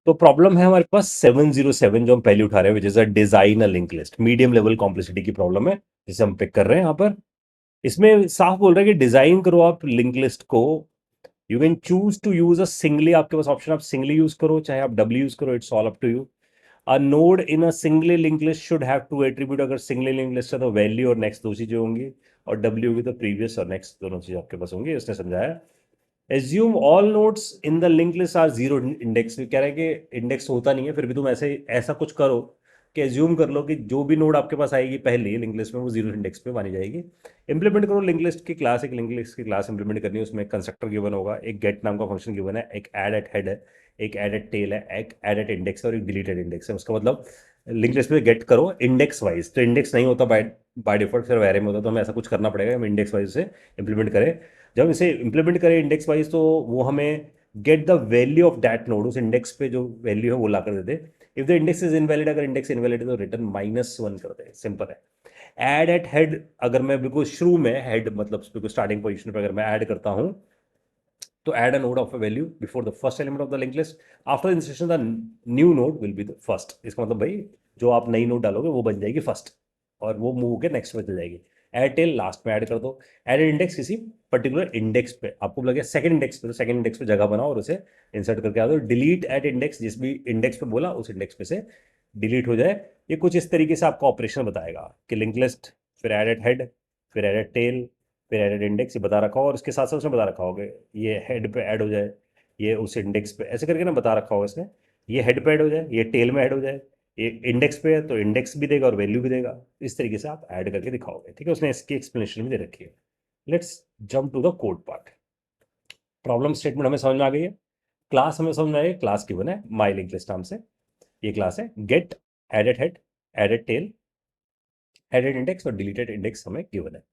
तो प्रॉब्लम है हमारे पास 707 जो हम पहले उठा रहे हैं, which is a design a link list, medium level complexity की प्रॉब्लम है जिसे हम पिक कर रहे हैं यहाँ पर। इसमें साफ बोल रहा है कि डिजाइन करो आप लिंक लिस्ट को, you can choose to use a singly, आपके पास ऑप्शन, आप सिंगली यूज करो चाहे आप डबली यूज करो, it's all up to you. A node in a singly link list should have two attribute, अगर सिंगली लिंक लिस्ट है तो वैल्यू और नेक्स्ट दो चीजें होंगी, और डब्ल्यू होगी तो प्रीवियस और नेक्स्ट दोनों चीजें आपके पास होंगी, उसने समझाया। Assume all nodes in the link list are zero index, कह रहे हैं कि इंडेक्स होता नहीं है, फिर भी तुम ऐसे ऐसा कुछ करो कि एज्यूम कर लो कि जो भी नोड आपके पास आएगी पहले लिंक लिस्ट में वो जीरो इंडेक्स पे मानी जाएगी। इंप्लीमेंट करो लिंक लिस्ट की क्लास, एक लिंक लिस्ट की क्लास इंप्लीमेंट करनी है, उसमें कंस्ट्रक्टर गिवन होगा, एक गेट नाम का फंक्शन गिवन है, एक ऐड एट हेड है, एक ऐड एट टेल है, एक ऐड एट इंडेक्स है और एक डिलीटेड इंडेक्स है। उसका मतलब लिंक लिस्ट में गेट करो इंडेक्स वाइज, तो इंडेक्स नहीं होता बाय बाय डिफॉल्ट, फिर वैरे में होता, तो हमें ऐसा कुछ करना पड़ेगा, हम इंडेक्स वाइज से इंप्लीमेंट करें। जब हम इसे इंप्लीमेंट करें इंडेक्स वाइज तो वो हमें get the value of that node, उस इंडेक्स पे जो वैल्यू है वो ला कर देते। If the index is invalid, अगर इंडेक्स इनवैलिड है तो रिटर्न -1 कर दे, सिंपल है। ऐड एट हेड, अगर मैं बिल्कुल शुरू में हेड मतलब बिल्कुल स्टार्टिंग पोजीशन पर अगर मैं ऐड करता हूं तो add a node of a value before the first element of the link list, after insertion the new node will be the first. इसका मतलब भाई जो आप नई नोड डालोगे वो बन जाएगी फर्स्ट, और वो मूव के नेक्स्ट में चल जाएगी। ऐड टेल लास्ट में ऐड कर दो। ऐड इंडेक्स किसी पर्टिकुलर इंडेक्स पे, आपको लगे सेकंड इंडेक्स पे तो सेकंड इंडेक्स पे जगह बनाओ और उसे इंसर्ट करके आ दो। डिलीट एट इंडेक्स, जिस भी इंडेक्स पे बोला उस इंडेक्स पे से डिलीट हो जाए। ये कुछ इस तरीके से आपका ऑपरेशन बताएगा कि लिंक लिस्ट, फिर ऐड एट हेड, फिर ऐड एट टेल, फिर एडेड इंडेक्स, ये बता रखा होगा, और इसके साथ साथ उसने बता रखा होगा ये हेड पे ऐड हो जाए, ये उस इंडेक्स पे, ऐसे करके ना बता रखा होगा इसने, ये हेड पे ऐड हो जाए, ये टेल में ऐड हो जाए, ये इंडेक्स पे है तो इंडेक्स भी देगा और वैल्यू भी देगा। इस तरीके से आप ऐड करके दिखाओगे, ठीक है, उसने इसकी एक्सप्लेनेशन भी दे रखी है। Let's jump to the code part. Problem statement हमें समझ में आ गई है, क्लास हमें समझ में आ गई, क्लास गिवन है माई लिंक लिस्ट नाम से, ये क्लास है। Get added head, added tail, added index और डिलीटेड इंडेक्स हमें गिवन है।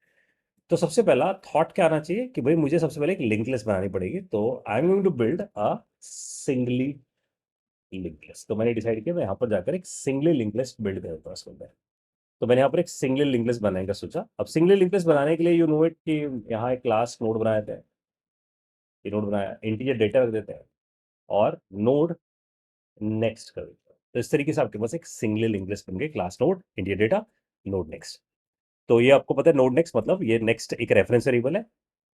तो सबसे पहला थॉट क्या आना चाहिए कि भाई मुझे सबसे पहले एक लिंक लिस्ट बनानी पड़ेगी, तो I am going to build a singly link list. तो मैंने डिसाइड किया मैं यहाँ पर जाकर एक सिंगली लिंक लिस्ट बिल्ड करता हूँ इसके अंदर। तो मैंने यहाँ पर एक सिंगली लिंक लिस्ट बनाने का सोचा। अब सिंगली लिंक लिस्ट बनाने के लिए यू नो इट कि यहाँ एक क्लास नोड बनाया था, ये नोड बनाया, इंटीजर डेटा रख देते हैं और नोड नेक्स्ट कर देते हैं। तो इस तरीके से आपके पास एक सिंगली लिंक लिस्ट बन गई, class node, integer data, node next. तो ये आपको पता है नोड नेक्स्ट मतलब ये नेक्स्ट एक रेफरेंस वेरिएबल है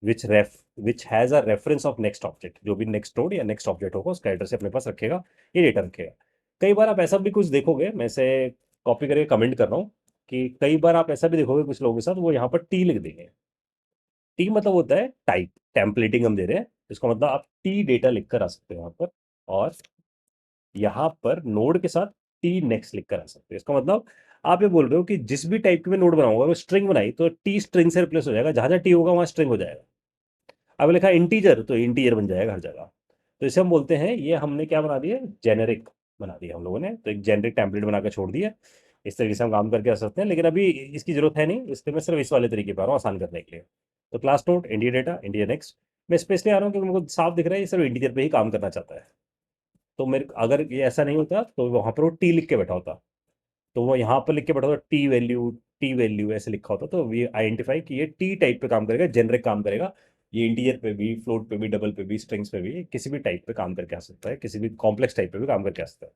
which has a reference of next object, जो भी नेक्स्ट नोड या नेक्स्ट ऑब्जेक्ट होगा उसका एड्रेस अपने पास रखेगा, ये डेटा रखेगा। कई बार आप ऐसा भी कुछ देखोगे, मैं से कॉपी करके कमेंट कर रहा हूँ, कि कई बार आप ऐसा भी देखोगे कुछ लोगों के साथ वो यहाँ पर टी लिख देंगे। टी मतलब होता है टाइप, टेम्पलेटिंग हम दे रहे हैं, इसका मतलब आप टी डेटा लिखकर आ सकते हो यहाँ पर, और यहाँ पर नोड के साथ टी नेक्स्ट लिख कर आ सकते हैं। इसका मतलब आप ये बोल रहे हो कि जिस भी टाइप की मैं नोड बनाऊंगा वो स्ट्रिंग बनाई तो टी स्ट्रिंग से रिप्लेस हो जाएगा, जहां जहां टी होगा वहां स्ट्रिंग हो जाएगा। अब लिखा इंटीजर तो इंटीजर बन जाएगा हर जगह। तो इसे हम बोलते हैं, ये हमने क्या बना दिया, जेनेरिक बना दिया हम लोगों ने, तो एक जेनेरिक टेम्पलेट बनाकर छोड़ दिया। इस तरीके से हम काम करके आ सकते हैं, लेकिन अभी इसकी जरूरत है नहीं, इसलिए मैं सिर्फ इस वाले तरीके पर आ रहा हूँ आसान करने के लिए। तो class node, integer data, integer next, मैं स्पेशली आ रहा हूँ क्योंकि मुझे साफ दिख रहा है ये सिर्फ इंटीजर पे ही काम करना चाहता है। तो मेरे अगर ये ऐसा नहीं होता तो वहां पर वो टी लिख के बैठा होता, तो वो यहाँ पर लिख के बैठा होता टी वैल्यू ऐसे लिखा होता, तो ये आइडेंटिफाई कि ये टी टाइप पे काम करेगा, जेनरिक काम करेगा। ये इंटीजर पे भी, फ्लोट पे भी, डबल पे भी, स्ट्रिंग्स पे भी, किसी भी टाइप पे काम करके आ सकता है, किसी भी कॉम्प्लेक्स टाइप पे भी काम करके आ सकता है।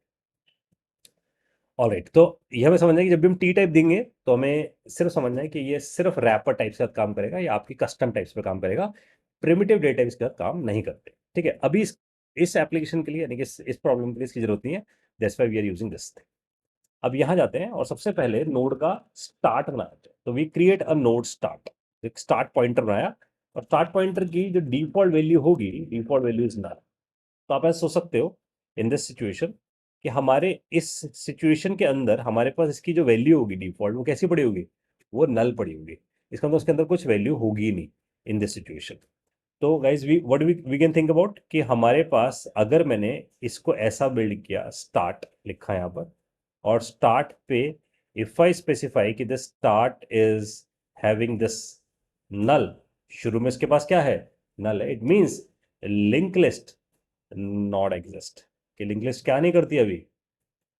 ऑलराइट, तो ये हमें समझना है कि जब भी हम टी टाइप देंगे तो हमें सिर्फ समझना है कि ये सिर्फ रैपर टाइप के साथ काम करेगा या आपकी कस्टम टाइप्स पे काम करेगा, प्रिमिटिव डेटा टाइप्स के साथ काम नहीं करते, ठीक है। अभी इस एप्लीकेशन के लिए यानी कि इस प्रॉब्लम के लिए इसकी जरूरत नहीं है, that's why we are using this. अब यहां जाते हैं और सबसे पहले नोड का स्टार्ट बनाते हैं, तो we create a node start, एक स्टार्ट पॉइंटर बनाया, और स्टार्ट पॉइंटर की जो डिफॉल्ट वैल्यू होगी, डिफॉल्ट वैल्यू इज नल। तो आप ऐसा सोच सकते हो इन दिस सिचुएशन कि हमारे इस सिचुएशन के अंदर हमारे पास इसकी जो वैल्यू होगी डिफॉल्ट, वो कैसी पड़ी होगी, वो नल पड़ी होगी। इसका मतलब उसके अंदर कुछ वैल्यू होगी ही नहीं इन दिस सिचुएशन। तो guys we can think about कि हमारे पास अगर मैंने इसको ऐसा बिल्ड किया, स्टार्ट लिखा यहाँ पर, और स्टार्ट पे इफ आई स्पेसिफाई कि the start is having this null, शुरू में इसके पास क्या है, नल है, it means link list not exist, कि लिंक लिस्ट क्या नहीं करती अभी,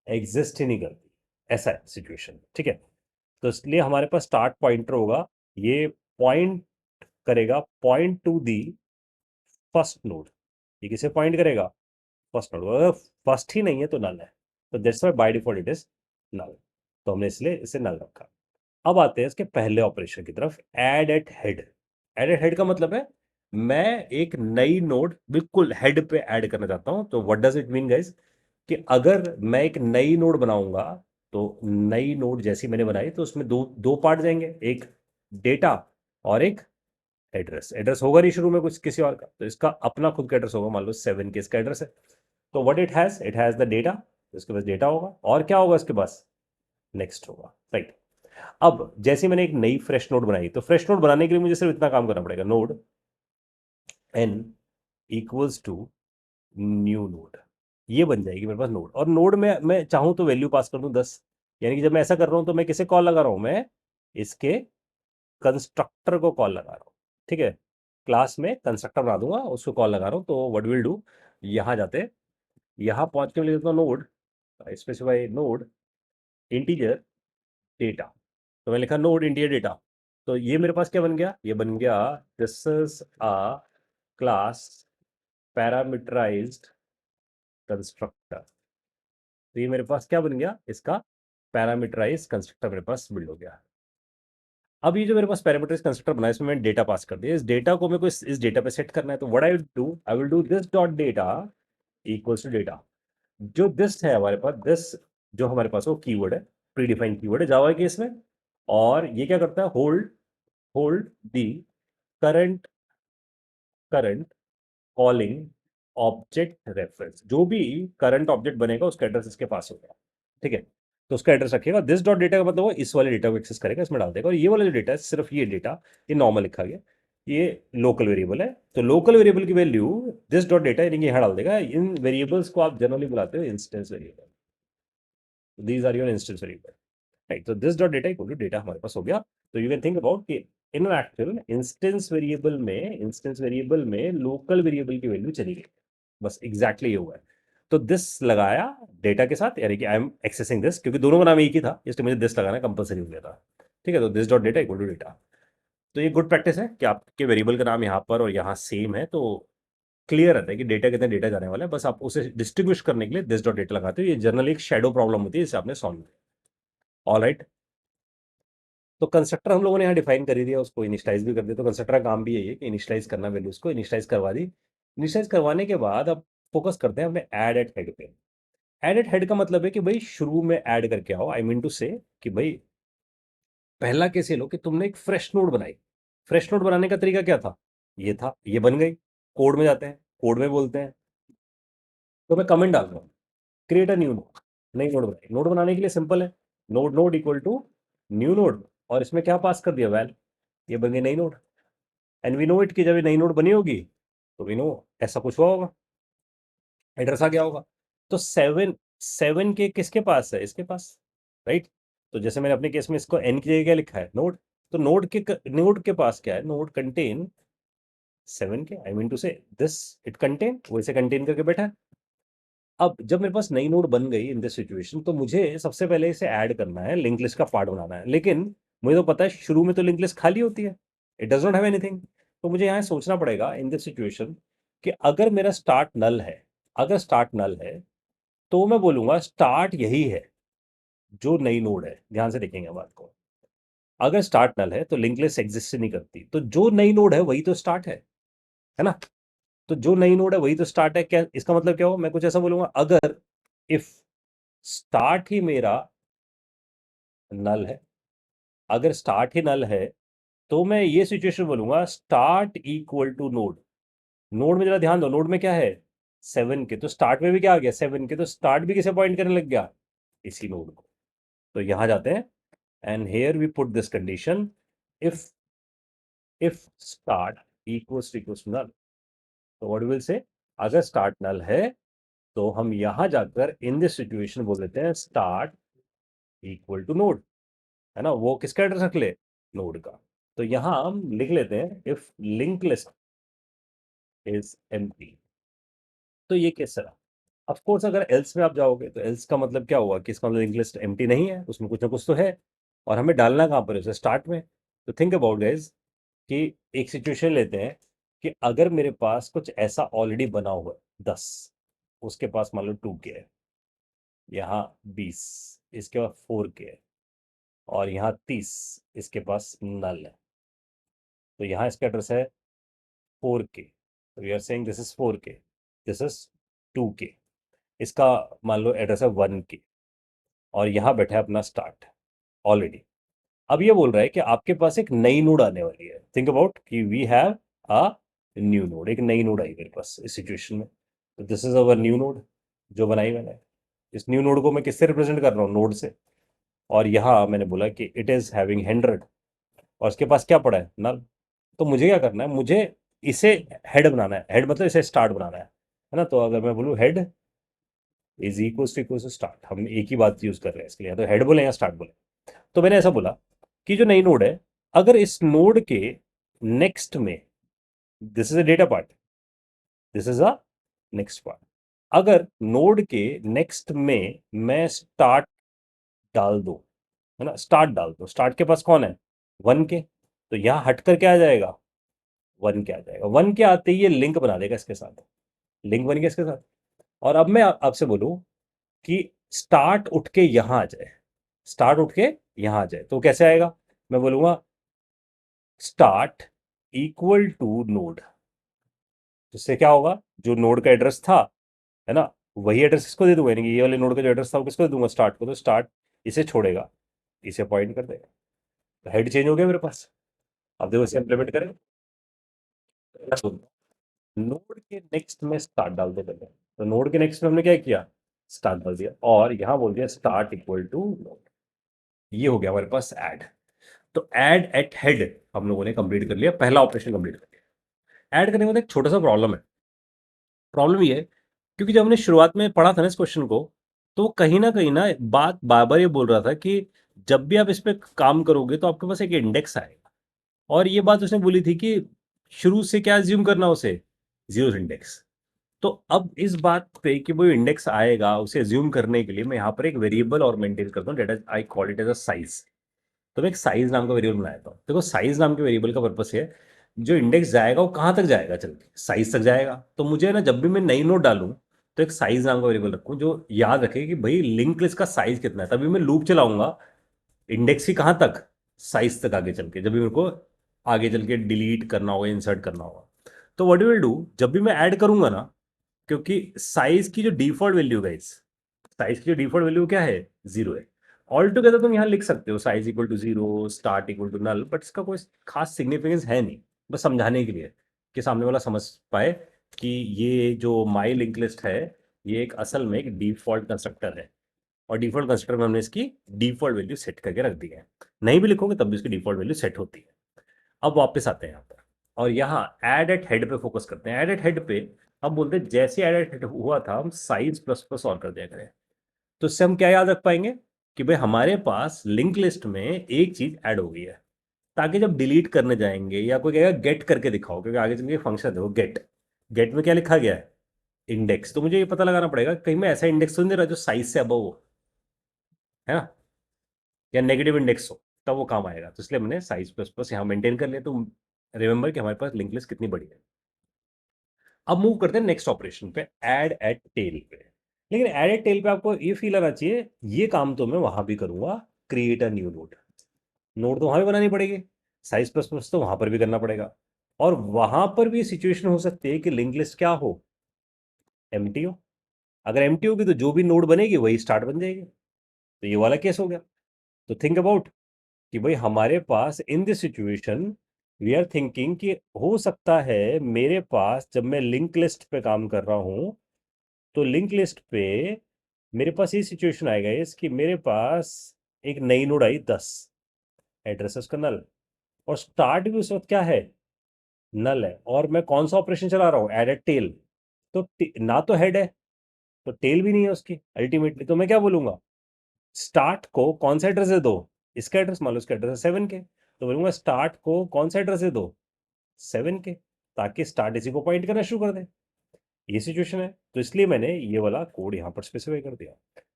एग्जिस्ट ही नहीं करती, ऐसा है सिचुएशन, ठीक है। तो इसलिए हमारे पास स्टार्ट पॉइंटर होगा, ये पॉइंट करेगा, point to the first node, ये किसे पॉइंट करेगा, फर्स्ट नोड, अगर फर्स्ट ही नहीं है तो नल है, तो that's why by default it is null, तो हमने इसलिए इसे नल रखा। अब आते हैं इसके पहले ऑपरेशन की तरफ, add eight head. Add eight head का मतलब है मैं एक नई नोड बिल्कुल हेड पे ऐड करना चाहता हूं, तो what does it mean guys, कि अगर मैं एक नई नोड बनाऊंगा, तो नई नोड जैसी मैंने बनाई तो उसमें दो दो पार्ट जाएंगे, एक डेटा और एक एड्रेस। एड्रेस होगा नहीं शुरू में कुछ किसी और का, तो इसका अपना खुद का एड्रेस होगा, मान लो 7 के इसका एड्रेस है। तो what it has the data, इसके पास डेटा होगा, और क्या होगा इसके पास, नेक्स्ट होगा, राइट। अब जैसे मैंने एक नई फ्रेश नोड बनाई, तो फ्रेश नोड बनाने के लिए मुझे सिर्फ इतना काम करना पड़ेगा, node n equals to new node, ये बन जाएगी मेरे पास नोड। और नोड में मैं चाहूं तो वैल्यू पास कर दूं 10, यानी कि जब मैं ऐसा कर रहा हूं तो मैं किसे कॉल लगा रहा हूं, मैं इसके कंस्ट्रक्टर को कॉल लगा रहा हूं, ठीक है। क्लास में कंस्ट्रक्टर बना दूंगा, उसको कॉल लगा रहा हूं, तो व्हाट विल डू, यहां जाते, यहां पहुंच के मैं लिख देता हूं node, specify node integer data. तो मैं लिखा नोड इंटीजर डेटा, तो ये मेरे पास क्या बन गया, ये बन गया this is a class parameterised constructor. तो ये मेरे पास क्या बन गया, इसका पैरामीटराइज कंस्ट्रक्टर मेरे पास बिल्ड हो गया। अब ये जो मेरे पास पैरामीटराइज कंस्ट्रक्टर बना है, इसमें मैंने डेटा पास कर दिया, इस डेटा को मेरे को इस डेटा पे सेट करना है, तो what I will do this dot data equals to data. जो दिस है हमारे पास, दिस जो हमारे पास वो कीवर्ड है, प्री डिफाइंड कीवर्ड है जावा के इसमें, और ये क्या करता है, hold hold the current current calling object reference, जो भी करंट ऑब्जेक्ट बनेगा उसका एड्रेस इसके पास होगा, ठीक है। तो उसका एड्रेस रखेगा, दिस डॉट डेटा का मतलब वो इस वाले डेटा को एक्सेस करेगा, इसमें डाल देगा, और ये वाला जो डेटा है, सिर्फ ये डेटा, ये नॉर्मल लिखा गया, ये लोकल वेरिएबल है, तो लोकल वेरिएबल की वैल्यू दिस डॉट डेटा यानी कि यहाँ डाल देगा। इन वेरिएबल्स को आप जनरली बुलाते हो instance variable, these are your instance variable, right. तो this dot data equal to data हमारे पास हो गया। तो यू कैन थिंक अबाउट कि इन एक्चुअल इंस्टेंस वेरिएबल में लोकल वेरिएबल की वैल्यू चली गई, बस एग्जैक्टली ये हुआ है। तो दिस लगाया डेटा के साथ, यानी कि आई एम एक्सेसिंग दिस, क्योंकि दोनों का नाम एक ही था इसलिए मुझे दिस लगाना कंपलसरी हो गया था, ठीक है। तो this dot data equal to data, तो ये गुड प्रैक्टिस है कि आपके वेरिएबल का नाम यहाँ पर और यहाँ सेम है, तो क्लियर रहता है कि डेटा कितना डेटा जाने वाला है, बस आप उसे डिस्ट्रीब्यूट करने के लिए दिस डॉट डेटा लगाते हो। ये जनरली एक शेडो प्रॉब्लम होती है जिसे आपने सॉल्व किया, ऑल राइट। तो कंस्ट्रक्टर हम लोगों ने यहाँ डिफाइन कर ही दिया, उसको इनिशियलाइज भी कर दिया, तो कंस्ट्रक्टर का काम भी यही है कि इनिशियलाइज करना, वैल्यूज को इनिशियलाइज करवा दी। इनिशियलाइज करवाने के बाद अब फोकस करते हैं अपने ऐड एट हेड पे। ऐड एट हेड का मतलब है कि भाई शुरू में ऐड करके आओ, आई मीन टू से कि भाई पहला केस ये लो कि तुमने एक फ्रेश नोड बनाई। फ्रेश नोड बनाने का तरीका क्या था, ये था, ये बन गई, कोड में जाते हैं, कोड में बोलते हैं, तो मैं कमेंट डाल रहा हूँ, क्रिएट अ न्यू नोड, नई नोड बनाई। नोड बनाने के लिए सिंपल है, node node equal to new node, और इसमें क्या पास कर दिया, वैल, ये बन गई नई node. And we know it कि जब ये नई नोड बनी होगी तो वी नो ऐसा कुछ हुआ होगा, एड्रेस आ गया होगा। तो 7 के किसके पास है, इसके पास, राइट। तो जैसे मैंने अपने केस में इसको एन की जगह क्या लिखा है, नोड, तो नोड के पास क्या है, नोड कंटेन 7 के, आई मीन टू से दिस इट कंटेन, वो इसे कंटेन करके बैठा है। अब जब मेरे पास नई नोड बन गई इन दिस सिचुएशन, तो मुझे सबसे पहले इसे ऐड करना है, लिंक लिस्ट का पार्ट बनाना है, लेकिन मुझे तो पता है शुरू में तो लिंक लिस्ट खाली होती है, it does not have anything. तो मुझे यहाँ सोचना पड़ेगा इन दिस सिचुएशन कि अगर मेरा स्टार्ट नल है, अगर स्टार्ट नल है तो मैं बोलूंगा स्टार्ट यही है जो नई नोड है, ध्यान से देखेंगे बात को। अगर स्टार्ट नल है तो लिंक लिस्ट एग्जिस्ट नहीं करती, तो जो नई नोड है वही तो स्टार्ट है ना। तो जो नई नोड है वही तो स्टार्ट है, क्या इसका मतलब क्या हो, मैं कुछ ऐसा बोलूंगा, अगर इफ स्टार्ट ही मेरा नल है, अगर स्टार्ट ही नल है, तो मैं ये सिचुएशन बोलूंगा start equal to node. Node में जरा ध्यान दो, नोड में क्या है, 7 के, तो स्टार्ट में भी क्या आ गया, 7 के, तो स्टार्ट भी किसे पॉइंट करने लग गया, इसी नोड को। तो यहां जाते हैं, and here we put this condition, if if start equals to null, तो व्हाट विल से, अगर स्टार्ट नल है तो हम यहां जाकर इन दिस सिचुएशन बोल देते हैं स्टार्ट इक्वल टू नोड, है ना, वो किसका एड्रेस रख ले, नोड का। तो यहां हम लिख लेते हैं if link list is empty, तो ये केस रहा। ऑफ कोर्स अगर एल्स में आप जाओगे तो एल्स का मतलब क्या हुआ कि इसका मतलब लिंक लिस्ट एम्प्टी नहीं है, उसमें कुछ ना कुछ तो है, और हमें डालना कहां पर है, उसे स्टार्ट में। तो थिंक अबाउट गाइस कि एक सिचुएशन लेते हैं कि अगर मेरे पास कुछ ऐसा ऑलरेडी बना हुआ है 10, उसके पास मान लो 2K है, यहाँ 20, इसके बाद 4K है, और यहाँ 30, इसके पास नल है। तो यहाँ इसका एड्रेस है 4K, तो we are saying this is 4K, this is 2K। इसका मान लो एड्रेस है 1K, और यहाँ बैठा है अपना स्टार्ट ऑलरेडी। अब ये बोल रहा है कि आपके पास एक नई नोड आने वाली है। थिंक अबाउट कि we have a new node, एक नई नोड आई मेरे पास इस सिचुएशन में। तो this is our new node जो बनाई मैंने। इस न्यू नोड को मैं किससे रिप्रेजेंट कर रहा हूँ? नोड से। और यहाँ मैंने बोला कि इट इज हैविंग 100, और इसके पास क्या पड़ा है? नल। तो मुझे क्या करना है? मुझे इसे हेड बनाना है। हेड मतलब इसे स्टार्ट बनाना है ना? तो अगर मैं बोलूँ head is equal to start, हम एक ही बात यूज कर रहे हैं इसके लिए, तो हेड बोले या स्टार्ट बोले। तो मैंने ऐसा बोला कि जो नई नोड है, अगर इस नोड के नेक्स्ट में, this is a data part, this is a next part, अगर नोड के नेक्स्ट में मैं स्टार्ट डाल दूं, है ना, स्टार्ट डाल दो, स्टार्ट के पास कौन है? 1K। तो यहां हटकर क्या आ जाएगा? 1K आ जाएगा। 1K आते ही ये लिंक बना देगा इसके साथ, लिंक बन गया इसके साथ। और अब मैं आपसे बोलूं कि स्टार्ट उठ के यहां आ जाए, स्टार्ट उठ के यहां आ जाए, तो कैसे आएगा? मैं बोलूंगा स्टार्ट इक्वल टू नोड। जिससे क्या होगा? जो नोड का एड्रेस था, है ना, वही एड्रेस इसको दे दूंगा, यानी कि ये वाले नोड का जो एड्रेस था वो किसको दे दूंगा? स्टार्ट को। तो स्टार्ट इसे छोड़ेगा, इसे पॉइंट कर देगा, तो हेड चेंज हो गया मेरे पास। अब देखो इसे इंप्लीमेंट करें, नोड के नेक्स्ट में स्टार्ट डाल दो पहले। तो नोड के नेक्स्ट में हमने क्या किया? स्टार्ट डाल दिया, और यहां बोल दिया स्टार्ट इक्वल टू नोड। ये हो गया हमारे पास ऐड। तो ऐड एट हेड हम लोगों ने कंप्लीट कर लिया, पहला ऑपरेशन कंप्लीट कर लिया। ऐड करने के बाद एक छोटा सा प्रॉब्लम है। प्रॉब्लम ये है, क्योंकि जब हमने शुरुआत में पढ़ा था ना इस क्वेश्चन को, तो कहीं ना बात बार बार ये बोल रहा था कि जब भी आप इस पे काम करोगे तो आपके पास एक इंडेक्स आएगा। और ये बात उसने बोली थी कि शुरू से क्या ज्यूम करना उसे? Zero index. तो अब इस बात पे कि वो इंडेक्स आएगा, उसे ज्यूम करने के लिए मैं यहाँ पर एक वेरिएबल और मेंटेन करता हूँ, that I call it as a size. तो मैं एक साइज नाम का वेरिएबल बनाया था। देखो साइज नाम के वेरिएबल का पर्पस है, जो इंडेक्स जाएगा वो कहाँ तक जाएगा? चल के साइज तक जाएगा। तो मुझे ना जब भी मैं नई नोड डालूं, तो एक साइज नाम का वेरिएबल रखूं जो याद रखे कि भाई लिंक लिस्ट का साइज कितना है। तभी मैं लूप चलाऊंगा इंडेक्स ही कहाँ तक? साइज तक आगे चल के, जब भी मेरे को आगे चल के डिलीट करना होगा, इंसर्ट करना होगा। तो व्हाट विल डू, जब भी मैं ऐड करूंगा ना, क्योंकि साइज की जो डिफॉल्ट वैल्यू गाइस, साइज की जो डिफॉल्ट वैल्यू क्या है? जीरो है। ऑल टुगेदर तुम यहाँ लिख सकते हो size equal to zero, start equal to null, but इसका कोई खास सिग्निफिकेंस है नहीं। बस समझाने के लिए कि सामने वाला समझ पाए कि ये जो माई लिंक लिस्ट है, ये एक असल में एक डिफॉल्ट कंस्ट्रक्टर है, और डिफॉल्ट कंस्ट्रक्टर में हमने इसकी डिफॉल्ट वैल्यू सेट करके रख दी है। नहीं भी लिखोगे तब भी इसकी डिफॉल्ट वैल्यू सेट होती है। अब वापस आते हैं यहाँ पर, और यहाँ एड एट हेड पे फोकस करते हैं। एड एट हेड पे अब बोलते हैं जैसे एड एट हेड हुआ था, हम साइज प्लस प्लस और कर दिया करें। तो इससे हम क्या याद रख पाएंगे कि भाई हमारे पास लिंक लिस्ट में एक चीज ऐड हो गई है, ताकि जब डिलीट करने जाएंगे या कोई कहेगा गेट करके दिखाओ, क्योंकि आगे चल के फंक्शन देखो गेट, गेट में क्या लिखा गया है? इंडेक्स। तो मुझे ये पता लगाना पड़ेगा कहीं मैं ऐसा इंडेक्स तो नहीं दे रहा जो साइज से अबव हो, है ना, या नेगेटिव इंडेक्स हो, तब वो काम आएगा। तो इसलिए मैंने साइज प्लस प्लस यहाँ मेंटेन कर लिया। तो रिमेंबर कि हमारे पास लिंक लिस्ट कितनी बड़ी है। अब मूव करते हैं नेक्स्ट ऑपरेशन पे, ऐड एट टेल पे। लेकिन ऐड एट टेल पे आपको ये फील आना चाहिए, ये काम तो मैं वहां भी करूंगा, create a new node. Node तो वहां भी बनानी पड़ेगी, साइज प्लस प्लस तो वहां पर भी करना पड़ेगा। और वहां पर भी सिचुएशन हो सकती है कि लिंक लिस्ट क्या हो? एम्प्टी हो। अगर एम्प्टी होगी तो जो भी नोड बनेगी वही स्टार्ट बन जाएगी। तो ये वाला केस हो गया। तो थिंक अबाउट कि भाई हमारे पास in this situation, we are thinking कि हो सकता है मेरे पास जब मैं लिंक लिस्ट पे काम कर रहा हूं, तो लिंक लिस्ट पे मेरे पास ये सिचुएशन आएगा इसकी, मेरे पास एक नई नोड आई 10, एड्रेस उसका नल, और स्टार्ट भी उस वक्त क्या है? नल है। और मैं कौन सा ऑपरेशन चला रहा हूँ? Add tail. तो ना तो हेड है, तो टेल भी नहीं है उसकी अल्टीमेटली। तो मैं क्या बोलूंगा? स्टार्ट को कौन सा एड्रेस दे दो? इसका एड्रेस मान लो, इसका एड्रेस है 7K, तो बोलूंगा स्टार्ट को कौन सा एड्रेस दे दो? 7K, ताकि स्टार्ट इसी को पॉइंट करना शुरू कर दे। ये सिचुएशन है, तो इसलिए मैंने ये वाला कोड यहाँ पर स्पेसिफाई कर दिया।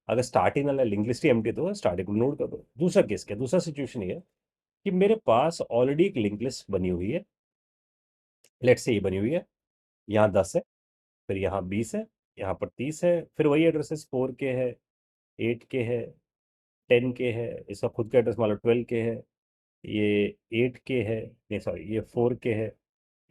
अगर स्टार्ट ही नल है, लिंक लिस्ट ही एम्प्टी, तो स्टार्ट को नोड कर दो। दूसरा केस क्या? दूसरा सिचुएशन ये है कि मेरे पास ऑलरेडी एक लिंक लिस्ट बनी हुई है, लेट्स से ये बनी हुई है, यहाँ 10 है, फिर यहाँ 20 है, यहाँ पर 30 है, फिर वही एड्रेसेस 4K है, 8K है, 10K है, इसका खुद का एड्रेस मान लो 12K है, ये 8K है, नहीं सॉरी ये 4K है,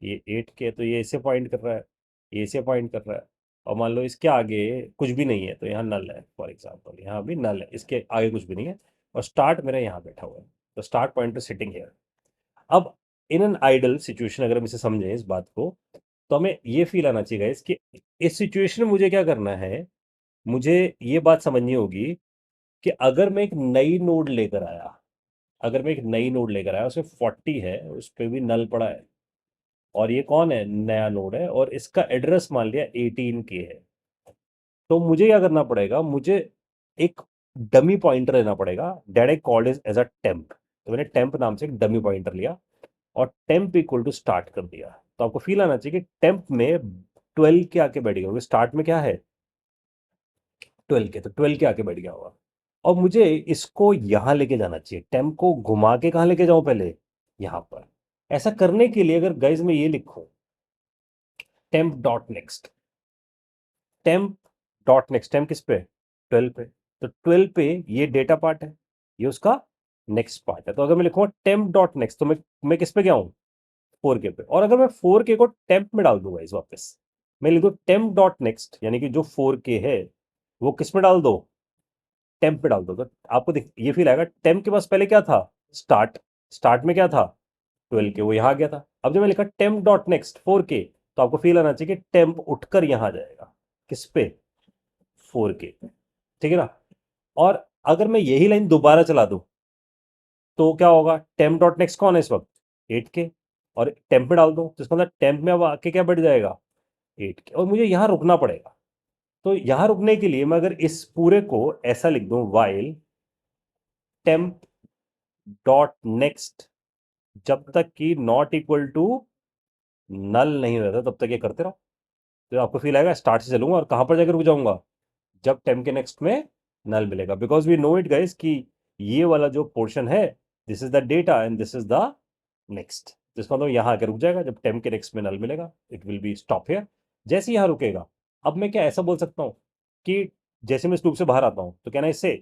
ये 8K, तो ये इसे पॉइंट कर रहा है, ये इसे पॉइंट कर रहा है। और मान लो इसके आगे कुछ भी नहीं है तो यहाँ नल है, फॉर एग्जाम्पल यहाँ भी नल है, इसके आगे कुछ भी नहीं है, और स्टार्ट मेरा यहाँ बैठा हुआ है, तो start point is sitting here. अब इन एन आइडल सिचुएशन अगर हम इसे समझें इस बात को, तो हमें ये फील आना चाहिए guys कि इस सिचुएशन में मुझे क्या करना है, मुझे ये बात समझनी होगी कि अगर मैं एक नई नोड लेकर आया, अगर मैं एक नई नोड लेकर आया, उसमें 40 है, उस पर भी नल पड़ा है, और ये कौन है, नया नोड है, और इसका एड्रेस मान लिया 18K है, तो मुझे क्या करना पड़ेगा, मुझे एक डमी पॉइंटर लेना पड़ेगा, that I called is as a temp. तो मैंने टेम्प नाम से एक डमी पॉइंटर लिया और टेम्प इक्वल टू स्टार्ट कर दिया। तो आपको फील आना चाहिए कि टेम्प में 12 के आके बैठ गया, क्योंकि स्टार्ट में क्या है 12 के, तो 12 के आके बैठ गया होगा। और मुझे इसको यहां लेके जाना चाहिए, टेम्प को घुमा के कहां लेके जाऊं पहले, यहां पर। ऐसा करने के लिए अगर गाइज मैं ये लिखूं temp dot next, temp dot next, temp किस पे 12 पे, तो 12 पे ये डेटा पार्ट है, ये उसका नेक्स्ट पार्ट है। तो अगर मैं लिखूंगा टेम्प डॉट नेक्स्ट, तो मैं किस पे गया हूं 4K पे, और अगर मैं 4K को टेम्प में डाल दूंगा इस वापस, मैं लिख दू टेम्प डॉट नेक्स्ट, यानी कि जो 4K है वो किस में डाल दो, टेम्प पे डाल दो, तो आपको ये फील आएगा टेम्प के पास पहले क्या था, स्टार्ट, स्टार्ट में क्या था 12K, वो यहां आ गया था। अब जब मैं लिखा टेम्प डॉट नेक्स्ट 4K, तो आपको फील आना चाहिए कि टेम्प उठकर यहां आ जाएगा, किस पे 4K, ठीक है ना। और अगर मैं यही लाइन दोबारा चला दूं तो क्या होगा, टेम्प डॉट नेक्स्ट कौन है इस वक्त 8K, और टेम्प में डाल दो तो इसका मतलब टेम्प में अब आके क्या बढ़ जाएगा 8K, और मुझे यहां रुकना पड़ेगा। तो यहां रुकने के लिए मैं अगर इस पूरे को ऐसा लिख दूं, वाइल टेम्प डॉट नेक्स्ट, जब तक कि नॉट इक्वल टू नल नहीं रहता तब तक ये करते रहो, तो आपको फील आएगा स्टार्ट से चलूंगा और कहां पर जाकर रुक जाऊंगा, जब टेम्प के नेक्स्ट में नल मिलेगा, because we know it guys कि ये वाला जो पोर्शन है, this is the data and this is the next, जिसका मतलब यहां आकर रुक जाएगा, जब टेम्प के नेक्स्ट में नल मिलेगा it will be stop here. जैसे ही यहां रुकेगा, अब मैं क्या ऐसा बोल सकता हूं कि जैसे मैं इस लूप से बाहर आता हूं तो कहना इससे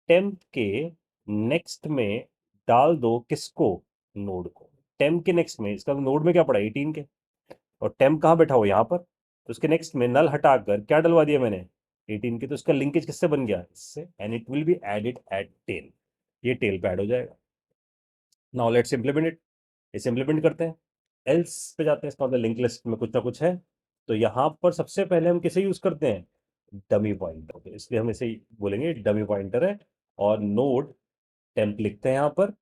टेम्प के नेक्स्ट में डाल दो किसको, नोड को, टेम्प के नेक्स्ट में, इसका नोड में क्या पड़ा 18 के, और टेम्प कहाँ बैठा हो यहाँ पर, तो उसके नेक्स्ट में नल हटाकर क्या डलवा दिया मैंने 18 के, तो इसका लिंकेज किससे बन गया, इससे, and it will be added at tail, ये टेल पे ऐड हो जाएगा। नाउ लेट्स इम्प्लीमेंट इट, इसे इम्प्लीमेंट करते हैं, एल्स पे जाते हैं, इसका मतलब लिंक लिस्ट में कुछ ना कुछ है। तो यहाँ पर सबसे पहले हम किसे यूज करते हैं, डमी पॉइंटर, तो इसलिए हम इसे बोलेंगे डमी पॉइंटर है, और नोड टेम्प लिखते हैं यहाँ पर,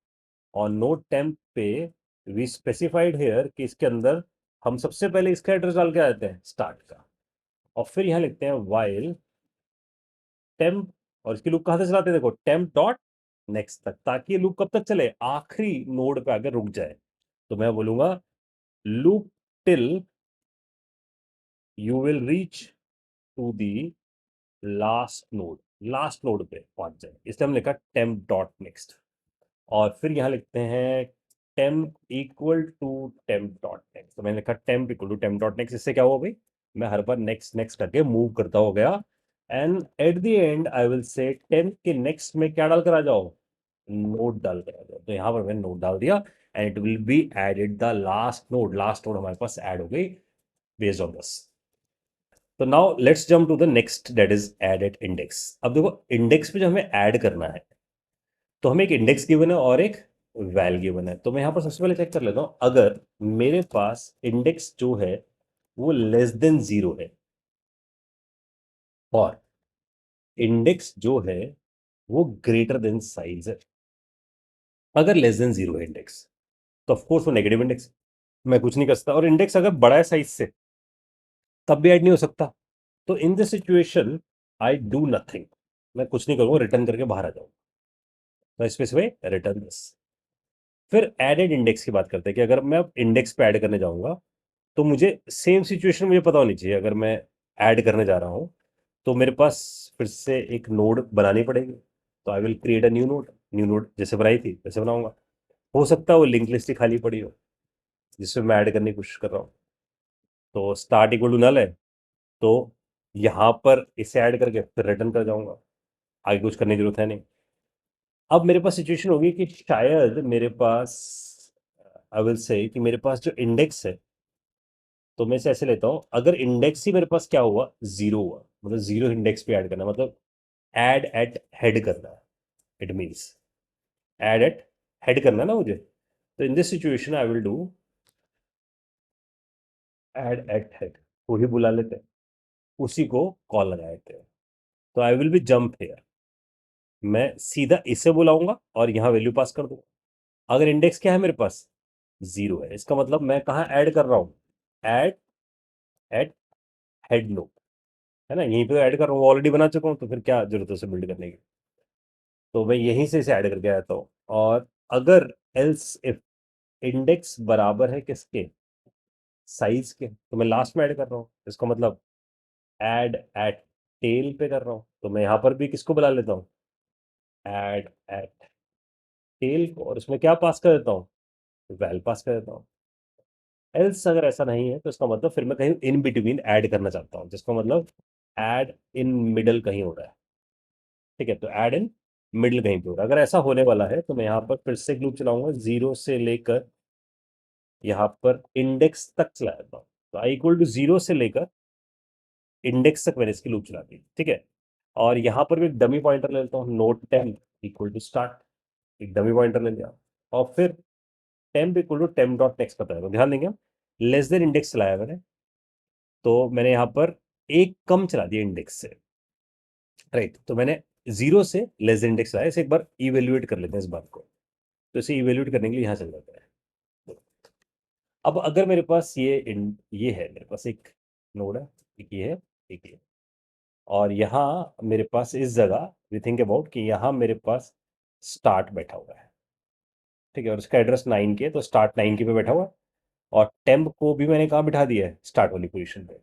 और नोड टेम्प पे वी स्पेसिफाइड हेयर कि इसके अंदर हम सबसे पहले इसका एड्रेस डाल के आते हैं स्टार्ट का, और फिर यहां लिखते हैं वाइल टेम्प, और इसकी लूप कहां से चलाते हैं, देखो टेम्प डॉट नेक्स्ट तक, ताकि ये लूप कब तक चले, आखिरी नोड पे आकर रुक जाए। तो मैं बोलूंगा loop till you will reach to the last node, last node पे पहुंच जाए, इसलिए हम लिखा टेम्प डॉट नेक्स्ट, और फिर यहां लिखते हैं temp equal to temp dot next, तो मैंने लिखा temp equal to temp dot next, इससे क्या हुआ भाई, मैं हर बार नेक्स्ट नेक्स्ट करके मूव करता हो गया, and at the end I will say temp के नेक्स्ट में क्या डालकर आ जाओ, नोड डालकर आ जाओ, तो यहां पर मैंने नोड डाल दिया, and it will be added the last node, last node हमारे पास ऐड हो गई बेस्ड ऑन दिस। तो now let's jump to the next, that is add at index. अब देखो इंडेक्स पे जो हमें ऐड करना है, तो हमें एक इंडेक्स गिवन है और एक वैल गिवन है, तो मैं यहां पर सबसे पहले चेक कर लेता हूं, अगर मेरे पास इंडेक्स जो है वो लेस देन 0 है, और इंडेक्स जो है वो ग्रेटर देन साइज है, अगर लेस देन 0 है इंडेक्स, तो ऑफकोर्स वो नेगेटिव इंडेक्स, मैं कुछ नहीं कर सकता, और इंडेक्स अगर बड़ा है साइज से तब भी ऐड नहीं हो सकता। तो इन this situation I do nothing, मैं कुछ नहीं करूंगा, रिटर्न करके बाहर आ जाऊंगा, तो स्पेसिफाई रिटर्न दिस। फिर एडेड इंडेक्स की बात करते हैं कि अगर मैं इंडेक्स पे ऐड करने जाऊंगा, तो मुझे सेम सिचुएशन मुझे पता होनी चाहिए, अगर मैं ऐड करने जा रहा हूं तो मेरे पास फिर से एक नोड बनानी पड़ेगी, तो I will create a new node, new node जैसे बनाई थी वैसे बनाऊंगा, हो सकता है वो लिंक लिस्ट ही खाली पड़ी हो जिसमें मैं ऐड करने की कोशिश कर रहा हूँ, तो स्टार्ट इक्वल टू नल है, तो यहां पर इसे ऐड करके फिर रिटर्न कर जाऊंगा, आगे कुछ करने की जरूरत है नहीं। अब मेरे पास सिचुएशन होगी कि शायद मेरे पास, आई विल से कि मेरे पास जो इंडेक्स है, तो मैं इसे ऐसे लेता हूं, अगर इंडेक्स ही मेरे पास क्या हुआ, जीरो हुआ, मतलब जीरो इंडेक्स पे ऐड करना है, मतलब ऐड एट हेड करना है, it means add eight head करना है ना मुझे। तो इन this situation I will do add eight head, वही बुला लेते हैं, उसी को कॉल लगा देते हैं। तो I will be jump here, मैं सीधा इसे बुलाऊंगा और यहां वैल्यू पास कर दूंगा। अगर इंडेक्स क्या है मेरे पास, जीरो है, इसका मतलब मैं कहाँ ऐड कर रहा हूँ, ऐड एट हेड नो, है ना, यहीं पे ऐड कर रहा हूँ, ऑलरेडी बना चुका हूँ, तो फिर क्या जरूरत है उसे बिल्ड करने की। तो मैं यहीं से इसे ऐड करके आता हूँ। और अगर एल्स इफ इंडेक्स बराबर है किसके, साइज के, तो मैं लास्ट में ऐड कर रहा हूँ, इसका मतलब ऐड एट टेल पे कर रहा हूँ। तो मैं यहाँ पर भी किसको बुला लेता हूँ, ऐड एट टेल को, और उसमें क्या पास कर देता हूँ, वैल पास कर देता हूँ। एल्स अगर ऐसा नहीं है तो इसका मतलब फिर मैं कहीं इन बिटवीन ऐड करना चाहता हूँ, जिसका मतलब ऐड इन मिडल कहीं हो रहा है। ठीक है, तो ऐड इन मिडल कहीं पे हो रहा है। अगर ऐसा होने वाला है तो मैं यहाँ पर फिर से लूप चलाऊंगा, जीरो से लेकर यहाँ पर इंडेक्स तक चला जाता हूँ। तो आई इक्वल टू जीरो से लेकर इंडेक्स तक मैंने इसकी लूप चला दी। ठीक है, और यहाँ पर भी एक डमी पॉइंटर ले लेता हूँ, node temp equal to start, एक डमी पॉइंटर ले लिया, और फिर temp equal to temp dot next पता है। तो ध्यान देंगे, लेस देन इंडेक्स चलाया मैंने, तो मैंने यहाँ पर एक कम चला दिया इंडेक्स से, राइट। तो मैंने जीरो से लेस देन इंडेक्स चलाया, इसे एक बार इवेल्युएट कर लेते हैं इस बात को। तो इसे इवेल्युएट करने के लिए यहाँ चल जाता है। अब अगर मेरे पास ये है, मेरे पास एक नोड है, एक ये है, एक ये, और यहाँ मेरे पास इस जगह वी थिंक अबाउट कि यहाँ मेरे पास स्टार्ट बैठा हुआ है। ठीक है, और उसका एड्रेस 9 के, तो स्टार्ट 9 के पे बैठा हुआ है, और टेम्प को भी मैंने कहाँ बिठा दिया है, स्टार्ट वाली पोजीशन पे।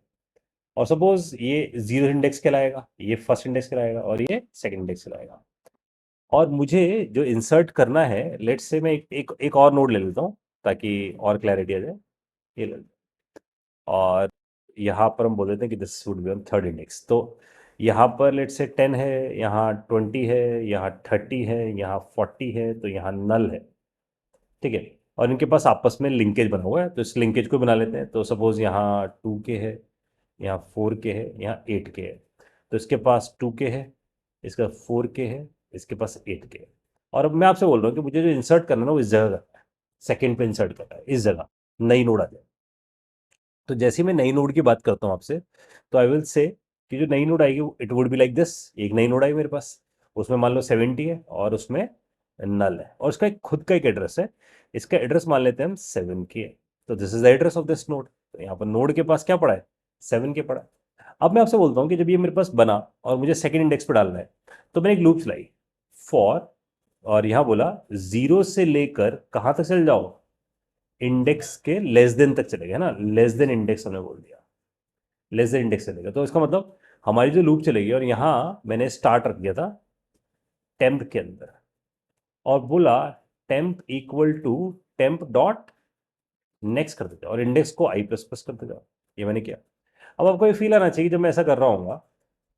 और सपोज ये जीरो इंडेक्स कहलाएगा, ये फर्स्ट इंडेक्स कहलाएगा, और ये सेकंड इंडेक्स कहलाएगा। और मुझे जो इंसर्ट करना है, लेट्स से मैं एक और नोड ले लेता हूँ ताकि और क्लैरिटी आ जाए, ये ले लेता हूं। और यहाँ पर हम बोल देते हैं कि this would be on third index. तो यहाँ पर लेट्स से 10 है, यहाँ 20 है, यहाँ 30 है, यहाँ 40 है, तो यहाँ नल है। ठीक है, और इनके पास आपस में लिंकेज बना हुआ है, तो इस लिंकेज को बना लेते हैं। तो सपोज यहाँ 2 के है, यहाँ 4 के है, यहाँ 8 के है, तो इसके पास 2 के है, इसका 4 के है, इसके पास 8 के है। और अब मैं आपसे बोल रहा हूँ कि मुझे जो इंसर्ट करना है ना, वो इस जगह करना है, सेकेंड पे इंसर्ट करना है, इस जगह नई नोड आ जाए। तो जैसे ही मैं नई नोड की बात करता हूँ आपसे, तो आई विल से कि जो नई नोड आएगी it would be like this. एक नई नोड आई मेरे पास, उसमें मान लो 70 है, और उसमें नल है, और उसका एक खुद का एक एड्रेस है। इसका एड्रेस मान लेते हैं हम 7 के। तो this is the address of this node. तो यहाँ पर नोड के पास क्या पड़ा है, 7 के पड़ा है। अब मैं आपसे बोलता हूँ कि जब ये मेरे पास बना और मुझे सेकेंड इंडेक्स पर डालना है, तो मैंने एक लूप चलाई फॉर, और यहाँ बोला जीरो से लेकर कहाँ तक चल जाओ, इंडेक्स के लेस देन तक चलेगा, है ना, लेस देन इंडेक्स हमने बोल दिया, लेस देन इंडेक्स चलेगा। तो इसका मतलब हमारी जो लूप चलेगी, और यहाँ मैंने स्टार्ट रख दिया था टेम्प के अंदर, और बोला temp equal to temp dot next कर देते, और इंडेक्स को आई प्लस प्लस करते जाओ। ये मैंने किया। अब आपको ये फील आना चाहिए, जब मैं ऐसा कर रहा हूँ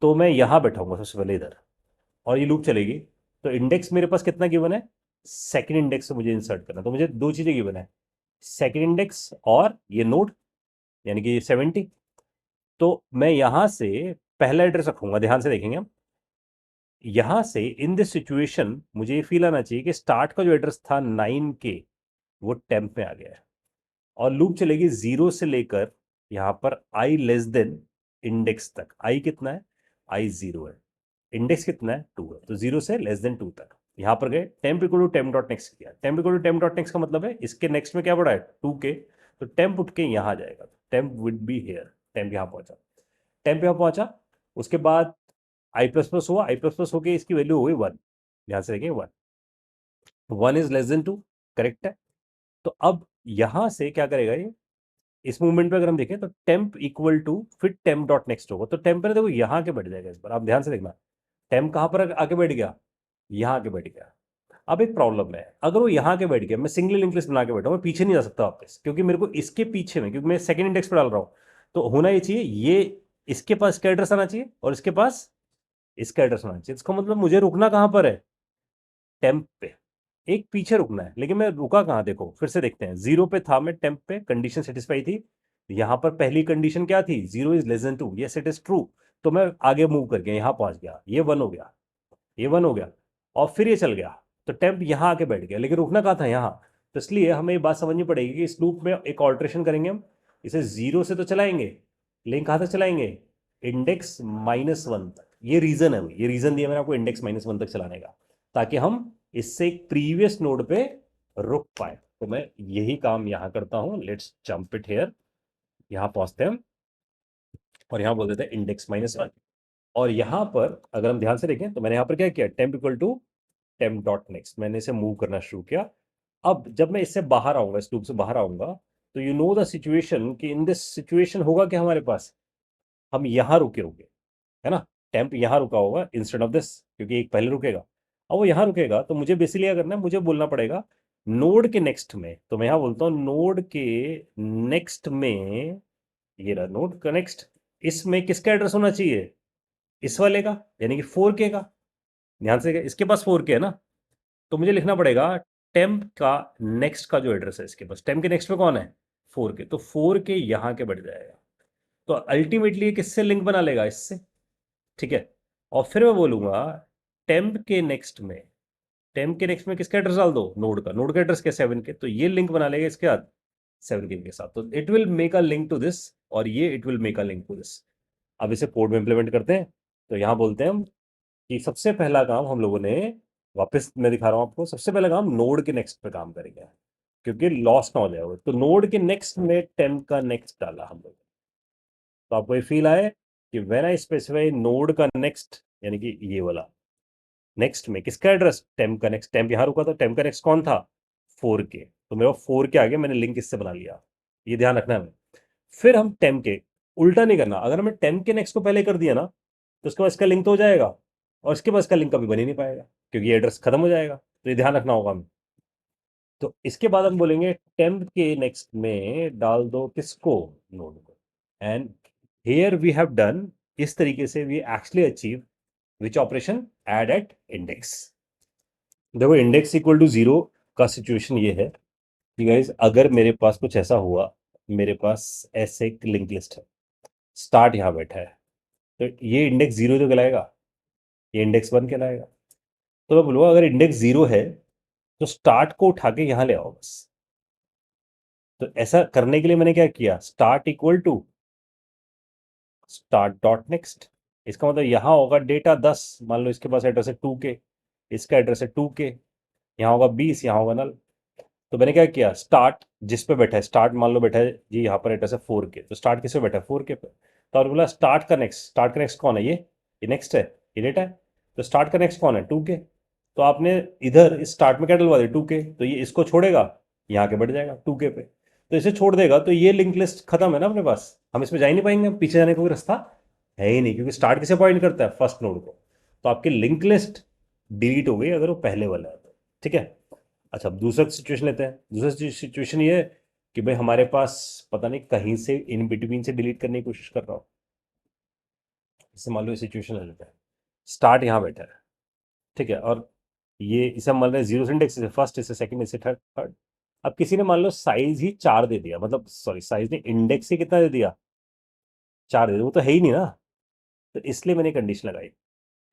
तो मैं यहाँ बैठाऊंगा सबसे पहले इधर, और ये लूप चलेगी। तो इंडेक्स मेरे पास कितना गिवन है, सेकंड इंडेक्स से मुझे इंसर्ट करना, तो मुझे दो चीजें गिवन है, सेकंड इंडेक्स और ये नोड, यानी कि 70। तो मैं यहां से पहला एड्रेस रखूंगा, ध्यान से देखेंगे हम, यहां से इन दिस सिचुएशन मुझे ये फील आना चाहिए कि स्टार्ट का जो एड्रेस था 9 के, वो टेम्प में आ गया है, और लूप चलेगी जीरो से लेकर यहां पर आई लेस देन इंडेक्स तक। आई कितना है, आई जीरो है, इंडेक्स कितना है, 2 है, तो जीरो से लेस देन 2 तक यहां पर गए। Temp equal to temp dot next किया, temp equal to temp dot next का मतलब है इसके नेक्स्ट में क्या पड़ा है, 2 के, तो टेम्प उठ के यहां जाएगा, temp would be here, temp यहां पहुंचा, टेम्प यहां पहुंचा। उसके बाद आई प्लस प्लस हुआ, आई प्लस प्लस होकर इसकी वैल्यू हो गई 1, ध्यान से देखिए 1, 1 इज लेस देन 2, करेक्ट है। तो अब यहां से क्या करेगा ये, इस मूवमेंट पे अगर हम देखें तो टेम्प इक्वल टू फिर टेम्प डॉट नेक्स्ट होगा, तो टेम्प देखो यहाँ के बैठ जाएगा इस बार, आप ध्यान से देखना, टेम्प कहां पर आके बैठ गया, यहाँ आके बैठ गया। अब एक प्रॉब्लम है, अगर वो यहाँ के बैठ गया, मैं सिंगल लिंक लिस्ट बना के बैठा हूं, मैं पीछे नहीं जा सकता वापस, क्योंकि मेरे को इसके पीछे में, क्योंकि मैं सेकंड इंडेक्स पर डाल रहा हूं, तो होना ये चाहिए ये इसके पास इसका एड्रेस आना चाहिए और इसके पास इसका एड्रेस आना चाहिए। इसका मतलब मुझे रुकना कहां पर है? टेम्प पे। एक पीछे रुकना है, लेकिन मैं रुका कहां? देखो फिर से देखते हैं। 0 पे था मैं, टेम्प पे, कंडीशन सेटिस्फाई थी। यहां पर पहली कंडीशन क्या थी? 0 is less than 2, yes it is true. तो मैं आगे मूव कर गया, यहां पहुंच गया, ये 1 हो गया, ये 1 हो गया, और फिर ये चल गया। तो टेम्प यहां आके बैठ गया, लेकिन रुकना कहां था? यहां। तो इसलिए हमें ये बात समझनी पड़ेगी कि इस लूप में एक ऑल्ट्रेशन करेंगे हम। इसे 0 से तो चलाएंगे, लेकिन कहां तक चलाएंगे? इंडेक्स -1 तक। ये रीजन है, ये रीजन दिया मैंने आपको इंडेक्स -1 तक चलाने का, ताकि हम इससे एक प्रीवियस नोड पे रुक पाए। तो मैं यही काम यहां करता हूं। Let's jump it here. यहां पहुंचते हैं हम और यहां बोल देते हैं इंडेक्स -1। और यहां पर अगर हम ध्यान से देखें तो मैंने यहां पर क्या किया? Temp equal to temp dot next. मैंने इसे मूव करना शुरू किया। अब जब मैं इससे बाहर आऊंगा, इस लूप से बाहर आऊंगा, तो यू नो द सिचुएशन कि इन दिस सिचुएशन होगा क्या हमारे पास? हम यहां रुके होंगे, है ना? टेम्प यहां रुका होगा इंस्टेड ऑफ दिस, क्योंकि एक पहले रुकेगा। अब वो यहां रुकेगा तो मुझे बेसिकली क्या करना है? मुझे बोलना पड़ेगा नोड के नेक्स्ट में। तो मैं यहां बोलता हूं नोड के नेक्स्ट में, ये रहा नोड का नेक्स्ट, इसमें किसका एड्रेस होना चाहिए? इस वाले का, यानी कि 4K का। ध्यान से, इसके पास 4K है ना, तो मुझे लिखना पड़ेगा टेम्प का नेक्स्ट का जो एड्रेस है इसके पास, टेम्प के नेक्स्ट में कौन है? 4K। तो 4K यहां के बढ़ जाएगा। तो अल्टीमेटली ये किससे लिंक बना लेगा? इससे। ठीक है। और फिर मैं बोलूंगा टेम्प के नेक्स्ट में, टेम्प के नेक्स्ट में किसका एड्रेस डाल दो? नोड का। नोड का एड्रेस क्या? 7K। तो ये लिंक बना लेगा इसके साथ, 7K के साथ। तो it will make a link to this, और ये it will make a link to this. अब इसे कोड में इंप्लीमेंट करते हैं। तो यहां बोलते हैं हम कि सबसे पहला काम हम लोगों ने, वापस मैं दिखा रहा हूं आपको, सबसे पहला काम नोड के नेक्स्ट पे काम करेंगे, क्योंकि लॉस ना हो जाए वो। तो नोड के नेक्स्ट में टेम्प का नेक्स्ट डाला हम लोग। तो आपको ये फील आए कि व्हेन आई स्पेसिफाई नोड का नेक्स्ट, यानी कि ये वाला नेक्स्ट में किसका एड्रेस? टेम्प का नेक्स्ट। टेम्प यहां रुका था, टेम्प का नेक्स्ट कौन था? 4K। तो मेरा 4K आगे मैंने लिंक इससे बना लिया। ये ध्यान रखना है हमें। फिर हम टेम्प के उल्टा नहीं करना। अगर हमने टेम्प के नेक्स्ट को पहले कर दिया ना, तो उसके बाद इसका लिंक तो हो जाएगा, और इसके बाद इसका लिंक कभी बन ही नहीं पाएगा, क्योंकि ये एड्रेस खत्म हो जाएगा। तो ये ध्यान रखना होगा हमें। तो इसके बाद हम बोलेंगे टेम्प के नेक्स्ट में डाल दो किसको? नोड को। And here we have done, इस तरीके से we actually achieve which operation? Add at index. देखो इंडेक्स इक्वल टू 0 का सिचुएशन ये है कि गाइस, अगर मेरे पास कुछ ऐसा हुआ, मेरे पास ऐसे एक लिंक लिस्ट है, स्टार्ट यहां बैठा है, तो ये इंडेक्स 0 तो कहलाएगा, ये इंडेक्स 1 कहलाएगा। तो मैं बोलूँगा अगर इंडेक्स 0 है तो स्टार्ट को उठा के यहां ले आओ बस। तो ऐसा करने के लिए मैंने क्या किया? Start equal to start dot next. इसका मतलब यहां होगा डेटा 10, मान लो इसके पास एड्रेस है 2K, इसका एड्रेस है 2K, यहाँ होगा 20, यहाँ होगा नल। तो मैंने क्या किया? स्टार्ट जिस पे बैठा है, स्टार्ट मान लो बैठा है जी, यहाँ पर एड्रेस है 4K, तो स्टार्ट किस पे बैठा है? 4K पे। तो और बोला स्टार्ट का नेक्स्ट, स्टार्ट का नेक्स्ट कौन है? ये नेक्स्ट है, ये डेटा है। तो स्टार्ट का नेक्स्ट कौन है? 2K। तो आपने इधर इस स्टार्ट में क्या डलवा दिया? 2K। तो ये इसको छोड़ेगा, यहाँ के बढ़ जाएगा 2K पे। तो इसे छोड़ देगा, तो ये लिंक लिस्ट खत्म है ना अपने पास। हम इसमें जा ही नहीं पाएंगे, पीछे जाने का कोई रास्ता है ही नहीं, क्योंकि स्टार्ट किसे पॉइंट करता है? फर्स्ट नोड को। तो आपकी लिंक लिस्ट डिलीट हो गई अगर वो पहले वाला है तो। ठीक है। अच्छा, अब दूसरा सिचुएशन लेते हैं। दूसरा सिचुएशन ये है कि भाई हमारे पास पता नहीं कहीं से इन बिटवीन से डिलीट करने की कोशिश कर रहा हूँ। इससे मान लो ये सिचुएशन ले लेते हैं। स्टार्ट यहाँ बैठा है, ठीक है, और ये इसे हम मान रहे हैं 0 से इंडेक्स, इसे फर्स्ट, इसे सेकंड, इसे थर्ड थर्ड। अब किसी ने मान लो साइज ही 4 दे दिया, मतलब सॉरी साइज ने इंडेक्स ही कितना दे दिया? 4 दे दिया, वो तो है ही नहीं ना। तो इसलिए मैंने कंडीशन लगाई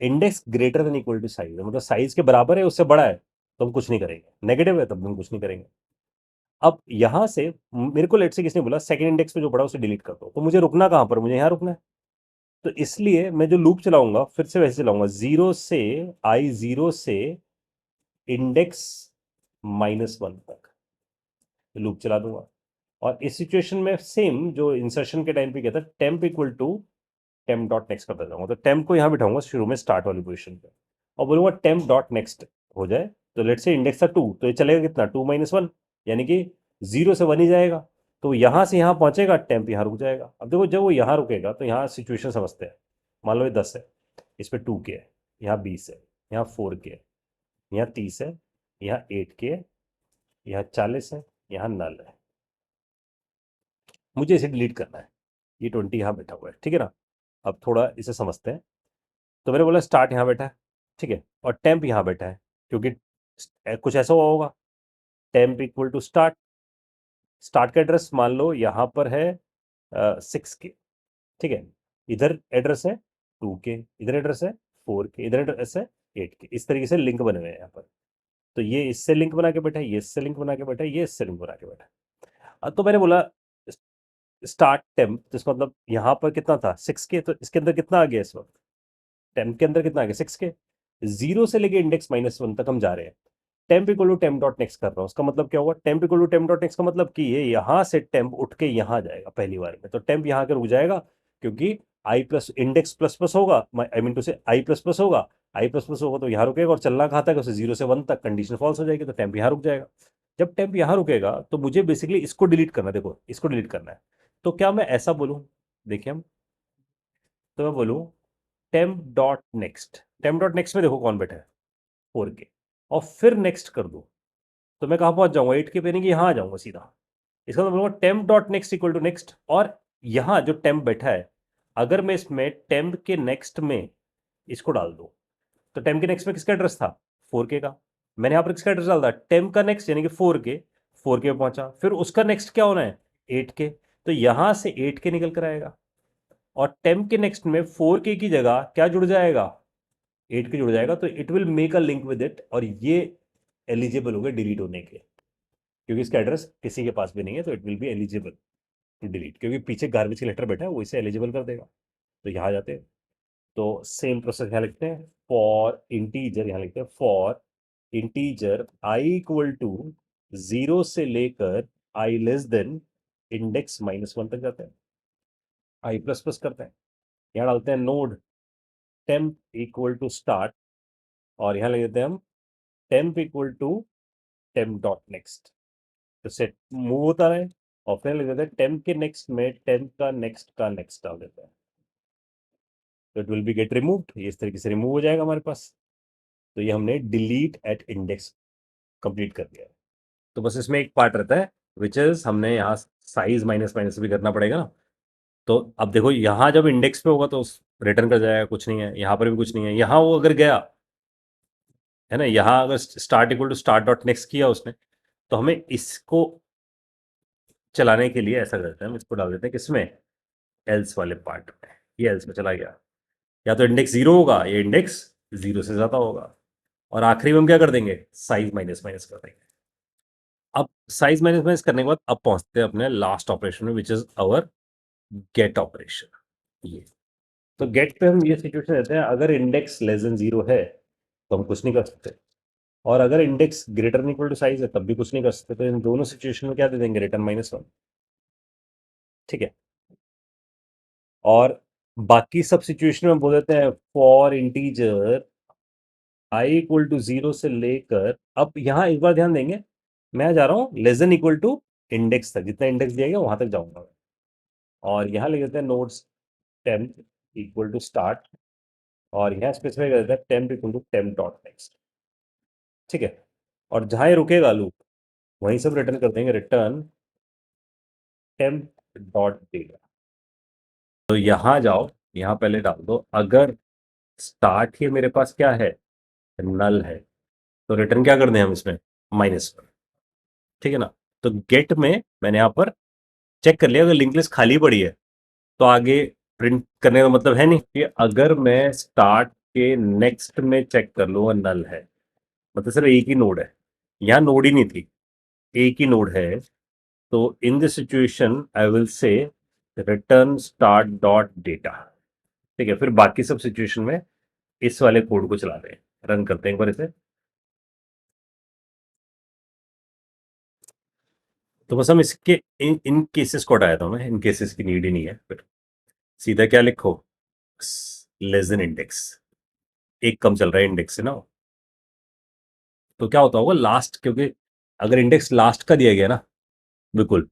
index greater than equal to size, मतलब साइज के बराबर है, उससे बड़ा है तो हम कुछ नहीं करेंगे, नेगेटिव है तब हम कुछ नहीं करेंगे। अब यहां से मेरे को लेट से किसने बोला सेकंड इंडेक्स पे जो पड़ा उसे डिलीट कर दो, तो मुझे रुकना कहां पर? मुझे यहां रुकना है। तो इसलिए मैं जो लूप चलाऊंगा फिर से वैसे चलाऊंगा, जीरो से इंडेक्स -1 तक लूप चला दूंगा। और इस सिचुएशन में सेम जो इंसर्शन के टाइम पे किया था, temp equal to temp dot next करता जाऊंगा। तो टेम्प को यहां बिठाऊंगा शुरू में स्टार्ट वाली पोजीशन पे, और बोलूंगा टेम्प डॉट नेक्स्ट हो जाए। तो लेट से इंडेक्स था 2, तो ये चलेगा कितना? 2 - 1, यानी कि 0 से 1 ही जाएगा। तो यहां से यहां पहुंचेगा, टेम्प यहां रुक जाएगा। अब देखो जब वो यहां रुकेगा तो यहां सिचुएशन समझते हैं। मान लो ये 10 है, इस पे 2K है, यहाँ 20 है, यहाँ 4K है, यहाँ 30 है, यहाँ 8K है, यहाँ 40 है, यहाँ नल है। मुझे इसे डिलीट करना है। ये 20 यहाँ बैठा हुआ है, ठीक है ना। अब थोड़ा इसे समझते हैं। तो मैंने बोला स्टार्ट यहाँ बैठा है, ठीक है, और टेम्प यहाँ बैठा है, क्योंकि कुछ ऐसा हुआ होगा। Temp equal to start, start का एड्रेस मान लो यहाँ पर है 6 के, ठीक है, इधर एड्रेस है 2 के, इधर एड्रेस है 4 के, इधर एड्रेस है 8 के। इस तरीके से लिंक बने हुए हैं यहाँ पर। तो ये इससे लिंक बना के बैठा है, ये इससे लिंक बना के बैठा है, ये इससे लिंक बना के बैठा है। तो मैंने बोला स्टार्ट टेम्प, तो इसका मतलब यहाँ पर कितना था 6 के, तो इसके अंदर कितना आ गया इस वक्त, टेम्प के अंदर कितना आ गया 6 के। 0 से लेके इंडेक्स -1 तक हम जा रहे हैं। Temp equal to temp dot next कर रहा हूँ, उसका मतलब क्या होगा, temp equal to temp dot next का मतलब कि ये यहाँ से टेम्प उठ के यहाँ जाएगा पहली बार में, तो टेम्प यहाँ के रुक जाएगा, क्योंकि आई प्लस इंडेक्स प्लस प्लस होगा, आई मीन टू से आई प्लस प्लस होगा, आई प्लस प्लस होगा तो यहाँ रुकेगा, और चलना कहाँ तक है उसे 0 से 1 तक, कंडीशन फॉल्स हो जाएगी, तो टेम्प यहाँ रुक जाएगा। जब टेम्प यहाँ रुकेगा तो मुझे बेसिकली इसको डिलीट करना है, देखो इसको डिलीट करना है। तो क्या मैं ऐसा बोलूँ, देखिए हम, तो मैं बोलूँ temp dot next, temp dot next में देखो कौन बैठा है 4 के, और फिर नेक्स्ट कर दो, तो मैं कहाँ पहुंच जाऊंगा 8 के पे, नहीं कि यहाँ आ जाऊंगा सीधा। इसका मतलब बोलूंगा temp dot next equal to next, और यहाँ जो टेम्प बैठा है, अगर मैं इसमें टेम्प के नेक्स्ट में इसको डाल दूं, तो टेम्प के नेक्स्ट में किसका एड्रेस था 4 के का, मैंने यहाँ पर किसका एड्रेस डाल दिया टेम्प का नेक्स्ट, यानी कि 4 के, 4 के पे पहुंचा, फिर उसका नेक्स्ट क्या होना है 8 के, तो यहां से 8 के निकल कर आएगा, और टेम्प के नेक्स्ट में 4 के की जगह क्या जुड़ जाएगा 8 के जुड़ जाएगा, तो it will make a link with it, और ये एलिजिबल हो गए डिलीट होने के, क्योंकि इसका एड्रेस किसी के पास भी नहीं है, तो it will be eligible to delete, क्योंकि पीछे गार्बेज का लेटर बैठा है वो इसे एलिजिबल कर देगा। तो यहाँ जाते हैं, तो सेम प्रोसेस यहाँ लिखते हैं, फॉर इंटीजर, यहाँ लिखते हैं for integer i equal to 0 से लेकर आई लेस देन इंडेक्स -1 तक जाते हैं, आई प्लस प्लस करते हैं, यहाँ डालते हैं node temp equal to start, और यहाँ लिख देते हैं हम temp equal to temp dot next, तो सेट मूव होता रहे, और फिर लिख देते हैं टेम्प के नेक्स्ट में टेम्प का नेक्स्ट डाल देते हैं, तो it will be get removed, ये इस तरीके से रिमूव हो जाएगा हमारे पास। तो ये हमने डिलीट एट इंडेक्स कंप्लीट कर दिया है। तो बस इसमें एक पार्ट रहता है विच इज हमने यहाँ साइज माइनस माइनस भी करना पड़ेगा ना। तो अब देखो यहाँ जब इंडेक्स पे होगा तो रिटर्न कर जाएगा, कुछ नहीं है, यहाँ पर भी कुछ नहीं है, यहाँ वो अगर गया है ना, यहाँ अगर start equal to start dot next किया उसने, तो हमें इसको चलाने के लिए ऐसा करते हैं, हम इसको डाल देते हैं किसमें एल्स वाले पार्ट में, ये एल्स में चला गया, या तो इंडेक्स 0 होगा या इंडेक्स 0 से ज़्यादा होगा, और आखिरी में हम क्या कर देंगे साइज माइनस माइनस कर देंगे। अब साइज माइनस माइनस करने के बाद अब पहुंचते हैं अपने लास्ट ऑपरेशन में which is our get operation. ये तो गेट पे हम ये सिचुएशन रहते हैं, अगर इंडेक्स लेस देन 0 है तो हम कुछ नहीं कर सकते, और अगर index greater than equal to size है तब भी कुछ नहीं कर सकते, तो इन दोनों सिचुएशन में क्या दे देंगे रिटर्न -1, ठीक है। और बाकी सब सिचुएशन में बोल देते हैं for integer i equal to 0 से लेकर, अब यहाँ एक बार ध्यान देंगे, मैं जा रहा हूँ less than equal to index तक, जितना इंडेक्स दिया गया वहां तक जाऊंगा, और यहाँ लिख देते हैं nodes temp equal to start, और यहाँ स्पेसिफाई कर देते हैं temp equal to temp dot next, ठीक है। और जहाँ ये रुकेगा लूप वहीं सब रिटर्न कर देंगे, रिटर्न टेम्प डॉट डेटा। तो यहाँ जाओ, यहाँ पहले डाल दो, अगर स्टार्ट ही मेरे पास क्या है नल है, तो रिटर्न क्या कर दें हम इसमें -1, ठीक है ना। तो गेट में मैंने यहाँ पर चेक कर लिया, अगर लिंक लिस्ट खाली पड़ी है तो आगे प्रिंट करने का मतलब है नहीं, कि अगर मैं स्टार्ट के नेक्स्ट में चेक कर लूँ नल है, मतलब सिर्फ एक ही नोड है, यहाँ नोड ही नहीं थी, एक ही नोड है, तो इन दिस सिचुएशन आई विल से रिटर्न स्टार्ट डॉट डेटा, ठीक है। फिर बाकी सब सिचुएशन में इस वाले कोड को चला रहे हैं, रन करते हैं एक बार इसे। तो बस हम इसके इन केसेस को हटाया था मैं, इन केसेस की नीड ही नहीं है, फिर सीधा क्या लिखो लेस देन इंडेक्स, एक कम चल रहा है इंडेक्स से ना, तो क्या होता होगा लास्ट, क्योंकि अगर इंडेक्स लास्ट का दिया गया ना, बिल्कुल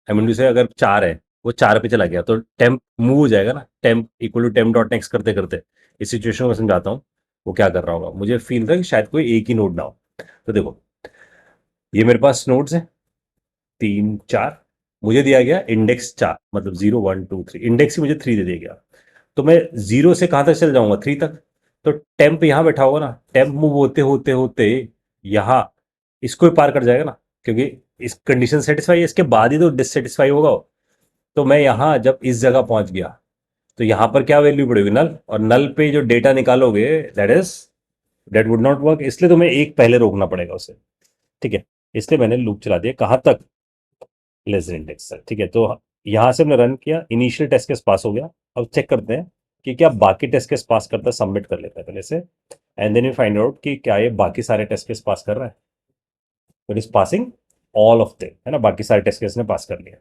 आई मीन से अगर 4 है वो 4 पे चला गया तो टेम्प मूव हो जाएगा ना, temp equal to temp dot next करते करते, इस सिचुएशन को मैं समझाता हूँ वो क्या कर रहा होगा। मुझे फील था कि शायद कोई एक ही नोड ना हो, तो देखो ये मेरे पास नोड्स है 3 4, मुझे दिया गया इंडेक्स 4, मतलब 0 1 2 3, इंडेक्स ही मुझे 3 दे दिया गया। तो मैं 0 से कहां तक चल जाऊंगा? 3 तक। तो टेम्प यहां बैठा होगा ना, टेम्प मूव होते होते होते यहां इसको ही पार कर जाएगा ना, क्योंकि इस कंडीशन सेटिस्फाई है, इसके बाद ही तो डिससेटिस्फाई होगा वो। तो मैं यहां जब इस जगह पहुंच गया, तो यहां पर क्या वैल्यू पड़ेगी? नल। और नल पे जो डेटा निकालोगे, दैट वुड नॉट वर्क, इसलिए तुम्हें एक पहले रोकना पड़ेगा उसे। ठीक है, इसलिए मैंने लूप चला दिया कहां तक? लेस देन इंडेक्स तक। ठीक है, तो यहां से हमने रन किया, इनिशियल टेस्ट केस पास हो गया। अब चेक करते हैं कि क्या बाकी टेस्ट केस पास करता है। सबमिट कर लेते हैं पहले से, and then we find out कि क्या ये बाकी सारे टेस्ट केस पास कर रहा है। It is passing all of them, है ना, बाकी सारे टेस्ट केस ने पास कर लिया।